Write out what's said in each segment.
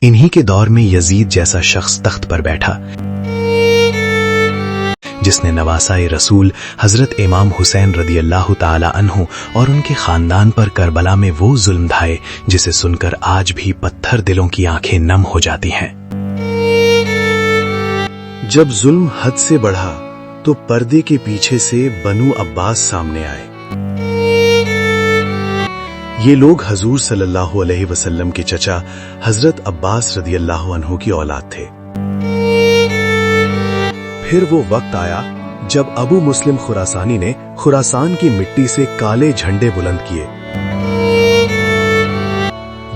इन्हीं के दौर में यजीद जैसा शख्स तख्त पर बैठा जिसने नवासाए रसूल हजरत इमाम हुसैन रदी अल्लाह ताला अन्हु और उनके खानदान पर करबला में वो जुल्म ढाए जिसे सुनकर आज भी पत्थर दिलों की आंखें नम हो जाती हैं। जब जुल्म हद से बढ़ा तो पर्दे के पीछे से बनु अब्बास सामने आए। ये लोग हजूर सल्लल्लाहु अलैहि वसल्लम के चचा हजरत अब्बास रदी अल्लाह अन्हु की औलाद थे। फिर वो वक्त आया जब अबू मुस्लिम खुरासानी ने खुरासान की मिट्टी से काले झंडे बुलंद किए।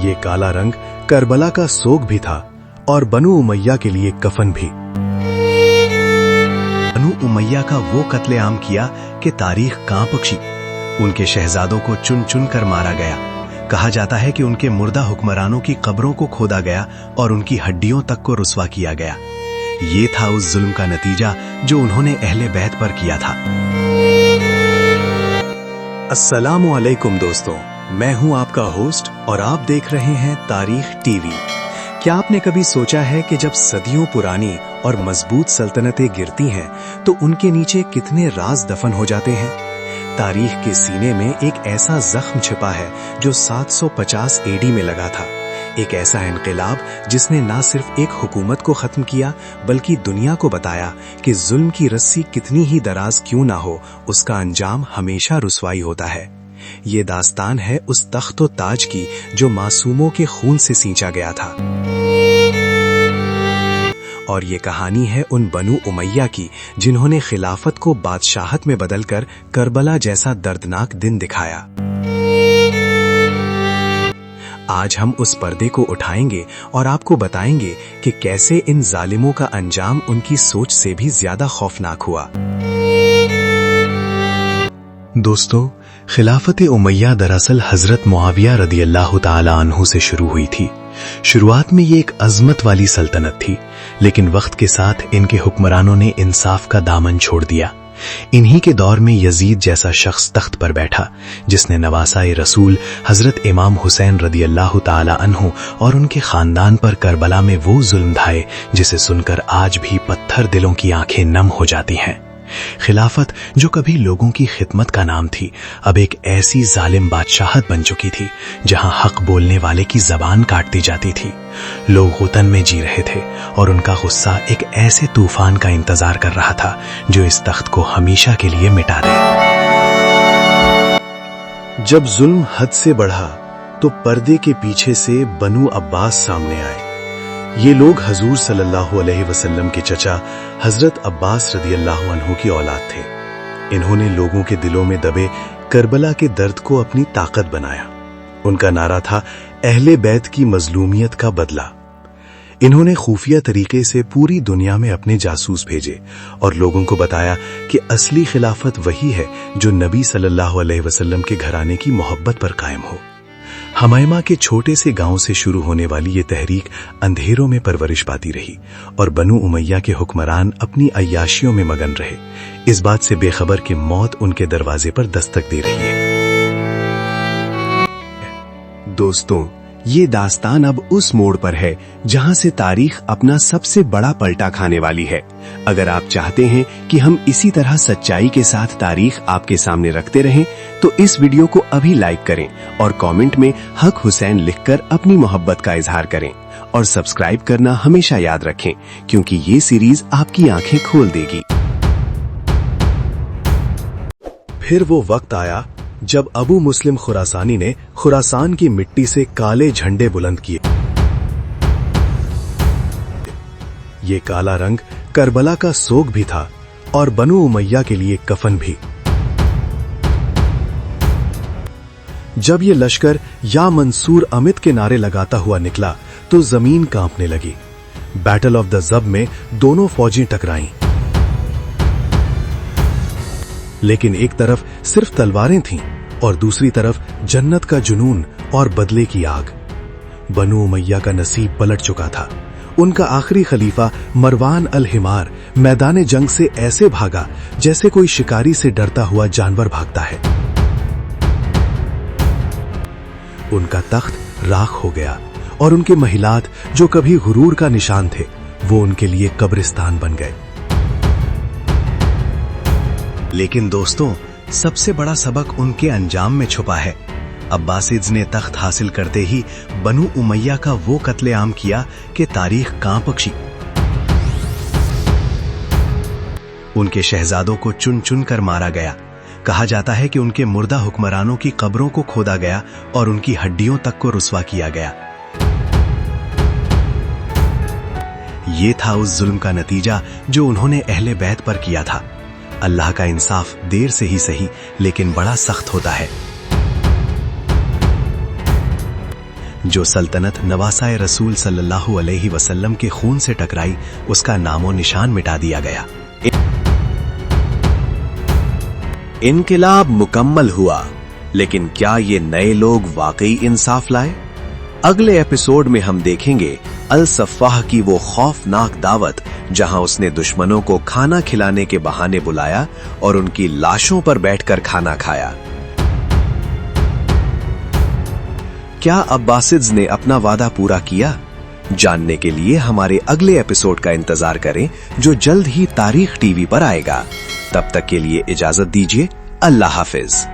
ये काला रंग करबला का सोग भी था और बनु उमैया के लिए कफन भी। बनु उमैया का वो कत्लेआम किया कि तारीख कांप बख्शी। उनके शहजादों को चुन चुन कर मारा गया। कहा जाता है कि उनके मुर्दा हुक्मरानों की कब्रों को खोदा गया और उनकी हड्डियों तक को रुस्वा किया गया। ये था उस जुल्म का नतीजा जो उन्होंने अहले बैत पर किया था। अस्सलामु अलैकुम दोस्तों, मैं हूं आपका होस्ट और आप देख रहे हैं तारीख टीवी। क्या आपने कभी सोचा है कि जब सदियों पुरानी और मजबूत सल्तनतें गिरती हैं तो उनके नीचे कितने राज दफन हो जाते हैं? तारीख के सीने में एक ऐसा जख्म छिपा है जो 750 एडी में लगा था। एक ऐसा इनकलाब जिसने ना सिर्फ एक हुकूमत को खत्म किया बल्कि दुनिया को बताया कि जुल्म की रस्सी कितनी ही दराज क्यों ना हो, उसका अंजाम हमेशा रुसवाई होता है। ये दास्तान है उस तख्त व ताज की जो मासूमों के खून से सींचा गया था। और ये कहानी है उन बनु उमैया की जिन्होंने खिलाफत को बादशाहत में बदलकर करबला जैसा दर्दनाक दिन दिखाया। आज हम उस पर्दे को उठाएंगे और आपको बताएंगे कि कैसे इन जालिमों का अंजाम उनकी सोच से भी ज्यादा खौफनाक हुआ। दोस्तों, खिलाफत उमैया दरअसल हजरत मुआविया रदी अल्लाह ताला अन्हु से शुरू हुई थी। शुरुआत में ये एक अजमत वाली सल्तनत थी, लेकिन वक्त के साथ इनके हुक्मरानों ने इंसाफ का दामन छोड़ दिया। इन्हीं के दौर में यजीद जैसा शख्स तख्त पर बैठा जिसने नवासाए रसूल हजरत इमाम हुसैन रदी अल्लाह ताला अन्हु और उनके खानदान पर करबला में वो जुल्म ढाए जिसे सुनकर आज भी पत्थर दिलों की आंखें नम हो जाती हैं। खिलाफत जो कभी लोगों की खिदमत का नाम थी, अब एक ऐसी जालिम बादशाहत बन चुकी थी जहां हक बोलने वाले की जबान काट दी जाती थी। लोग गुतन में जी रहे थे और उनका गुस्सा एक ऐसे तूफान का इंतजार कर रहा था जो इस तख्त को हमेशा के लिए मिटा दे। जब जुल्म हद से बढ़ा तो पर्दे के पीछे से बनु अब्बास सामने आए। ये लोग हजूर सल्लल्लाहु अलैहि वसल्लम के चचा हजरत अब्बास रदी अल्लाह अन्हु की औलाद थे। इन्होंने लोगों के दिलों में दबे करबला के दर्द को अपनी ताकत बनाया। उनका नारा था अहले बैत की मजलूमियत का बदला। इन्होंने खुफिया तरीके से पूरी दुनिया में अपने जासूस भेजे और लोगों को बताया कि असली खिलाफत वही है जो नबी सल्लल्लाहु अलैहि वसल्लम के घराने की मोहब्बत पर कायम हो। हमायमा के छोटे से गांव से शुरू होने वाली ये तहरीक अंधेरों में परवरिश पाती रही और बनु उमैया के हुक्मरान अपनी अय्याशियों में मगन रहे, इस बात से बेखबर कि मौत उनके दरवाजे पर दस्तक दे रही है। दोस्तों, ये दास्तान अब उस मोड़ पर है जहां से तारीख अपना सबसे बड़ा पलटा खाने वाली है। अगर आप चाहते हैं कि हम इसी तरह सच्चाई के साथ तारीख आपके सामने रखते रहें तो इस वीडियो को अभी लाइक करें और कमेंट में हक हुसैन लिखकर अपनी मोहब्बत का इजहार करें और सब्सक्राइब करना हमेशा याद रखें क्योंकि ये सीरीज आपकी आंखें खोल देगी। फिर वो वक्त आया जब अबू मुस्लिम खुरासानी ने खुरासान की मिट्टी से काले झंडे बुलंद किए। ये काला रंग करबला का सोग भी था और बनु उमैया के लिए कफन भी। जब ये लश्कर या मंसूर अमित के नारे लगाता हुआ निकला तो जमीन कांपने लगी। बैटल ऑफ द जब में दोनों फौजें टकराईं, लेकिन एक तरफ सिर्फ तलवारें थीं और दूसरी तरफ जन्नत का जुनून और बदले की आग। बनु उमैया का नसीब पलट चुका था। उनका आखिरी खलीफा मरवान अल हिमार मैदान जंग से ऐसे भागा जैसे कोई शिकारी से डरता हुआ जानवर भागता है। उनका तख्त राख हो गया और उनके महिलात जो कभी गुरूर का निशान थे वो उनके लिए कब्रिस्तान बन गए। लेकिन दोस्तों, सबसे बड़ा सबक उनके अंजाम में छुपा है। अब्बासिद्स ने तख्त हासिल करते ही बनु उमैया का वो कत्लेआम किया कि तारीख कांप उठी। उनके शहजादों को चुन चुन कर मारा गया। कहा जाता है कि उनके मुर्दा हुक्मरानों की कब्रों को खोदा गया और उनकी हड्डियों तक को रुस्वा किया गया। ये था उस जुल्म का नतीजा जो उन्होंने अहले बैत पर किया था। अल्लाह का इंसाफ देर से ही सही लेकिन बड़ा सख्त होता है। जो सल्तनत नवासाए रसूल सल्लल्लाहु अलैहि वसल्लम के खून से टकराई, उसका नामो निशान मिटा दिया गया। इनकिलाब मुकम्मल हुआ, लेकिन क्या ये नए लोग वाकई इंसाफ लाए? अगले एपिसोड में हम देखेंगे अल सफ़ाह की वो खौफनाक दावत जहां उसने दुश्मनों को खाना खिलाने के बहाने बुलाया और उनकी लाशों पर बैठकर खाना खाया। क्या अब्बासिद्स ने अपना वादा पूरा किया? जानने के लिए हमारे अगले एपिसोड का इंतजार करें जो जल्द ही तारीख टीवी पर आएगा। तब तक के लिए इजाजत दीजिए। अल्लाह हाफिज।